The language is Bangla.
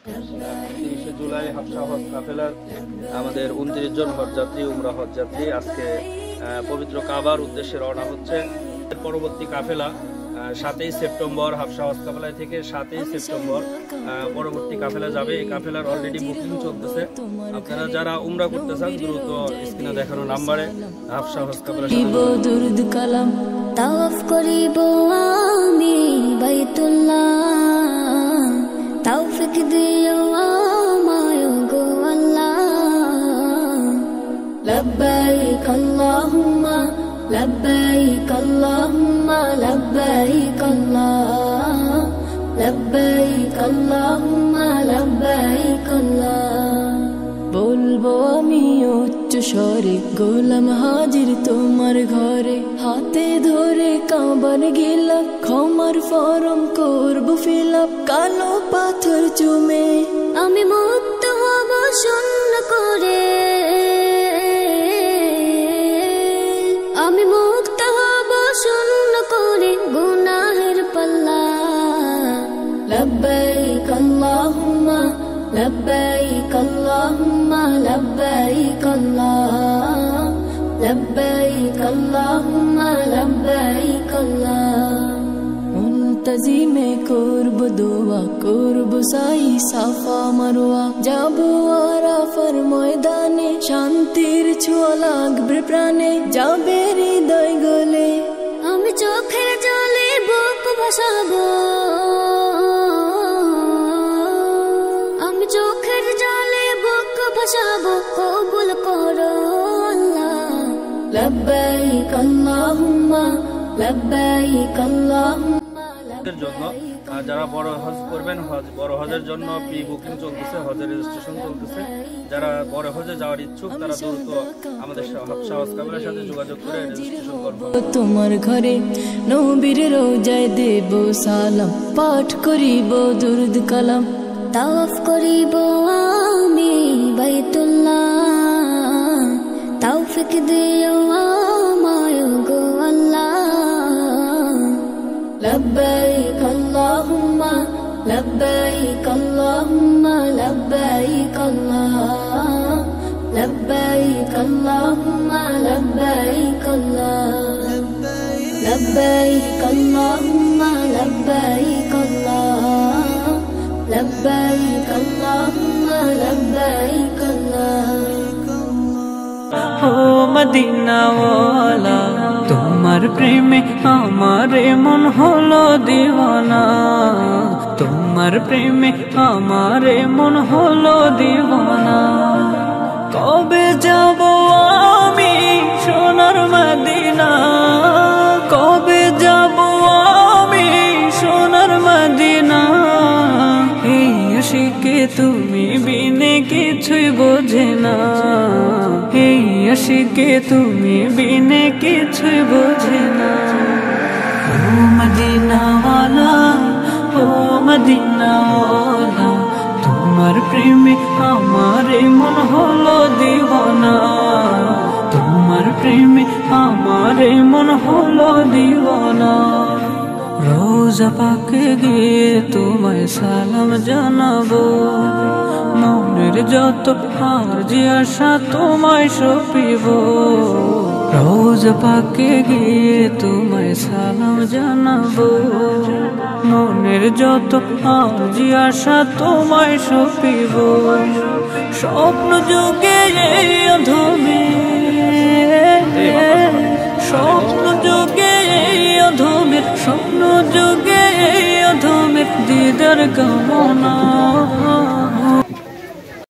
30 জুলাই হাফসা হজ কাফেলার আমাদের 29 জন হজযাত্রী উমরা হজযাত্রী আজকে পবিত্র কাবার উদ্দেশ্যে রওনা হচ্ছে। পরবর্তী কাফেলা 7ই সেপ্টেম্বর হাফসা হজ কাফেলা থেকে 7ই সেপ্টেম্বর পরবর্তী কাফেলা যাবে। এই কাফেলার অলরেডি বুকিং চলতেছে। আপনারা যারা উমরা করতে চান দ্রুত স্ক্রিনে দেখানো নাম্বারে হাফসা হজ কাফেলা দুরুদ কালাম তাওয়াফ করিব আমি বাইতুল্লাহ, তৌফিক দিও আমায় গো আল্লাহ। লব্বাইক আল্লাহুম্মা লব্বাইক আল্লাহুম্মা লব্বাইক আল্লাহ, লব্বাইক আল্লাহুম্মা লব্বাইক আল্লাহ। বলবো আমি উচ্চ স্বরে গোলাম হাজির তোমার ঘরে, হাতে ধরে কাবার গেলাম ক্ষমার ফরম করব ফিলাপ, কালো পাথর চুমে আমি মুক্ত হব শূন্য করে, আমি মুক্ত হব শূন্য করে গুনাহের পাল্লা। লব্বাইক আল্লাহুম্মা লব্বাইক আল্লাহুম্মা লব্বাইক আল্লাহ, লব্বাইক আল্লাহুম্মা লব্বাইক আল্লাহ। মুনতাজিমে করব দোয়া করব সাই সাফা মারওয়া, যাব আরাফার ময়দানে শান্তির ছোঁয়া লাগবে প্রাণে, যাবে হৃদয় গলে আমি চোখের জলে বুক ভাসাবো, আমি চোখের জলে বুক ভাসাবো কবুল করো আল্লাহ। লব্বাইক আল্লাহুম্মা লব্বাইক আল্লাহুম্মা। জন্য যারা বড় হজ করবেন, বড় হজের জন্য প্রি বুকিং চলতেছে, হজের রেজিস্ট্রেশন চলতেছে। যারা বড় হজে যাওয়ার ইচ্ছুক তারা দ্রুত আমাদের হাফসা হজ কাফেলার সাথে যোগাযোগ করে রেজিস্ট্রেশন করবেন। তোমার ঘরে নবীর রোজায় দেব সালাম, পাঠ করিব দুরুদ কালাম, তাওয়াফ করিব আমি বাইতুল্লাহ, তৌফিক দিও আমায় গো আল্লাহ। লব্বাইক আল্লাহুম্মা লব্বাইক আল্লাহুম্মা লব্বাইক আল্লাহ, লব্বাইক আল্লাহুম্মা লব্বাইক আল্লাহ, লব্বাইক আল্লাহুম্মা লব্বাইক আল্লাহ, লব্বাইক আল্লাহুম্মা লব্বাইক আল্লাহ। ও মদিনা ওয়ালা তোমার প্রেমে আমার মন হলো দিওয়ানা, তোমার প্রেমে আমার মন হলো দিওয়ানা। কবে যাব আমি সোনার মদিনা, কবে যাব আমি সোনার মদিনা। এই আশিকে তুমি বিনে কিছুই বোঝে না, এই আশিকে তুমি বিনে কিছুই বোঝে না। ও মদিনাওয়ালা ও মদিনাওয়ালা তোমার প্রেমে আমার মন হলো দিওয়ানা, তোমার প্রেমে আমার মন হলো দিওয়ানা। রোজা পাকে গিয়ে তোমায় সালাম জানাবো, মনের যত আরজি আশা তোমায় সপিব। রোজা পাকে গিয়ে তোমায় সালাম জানাবো, মনের যত আরজি আশা তোমায় সপিব। স্বপ্ন যুগে এই অধমে, স্বপ্ন যুগে এই অধমের, স্বপ্ন যুগে এই অধমের দিদার কামনা।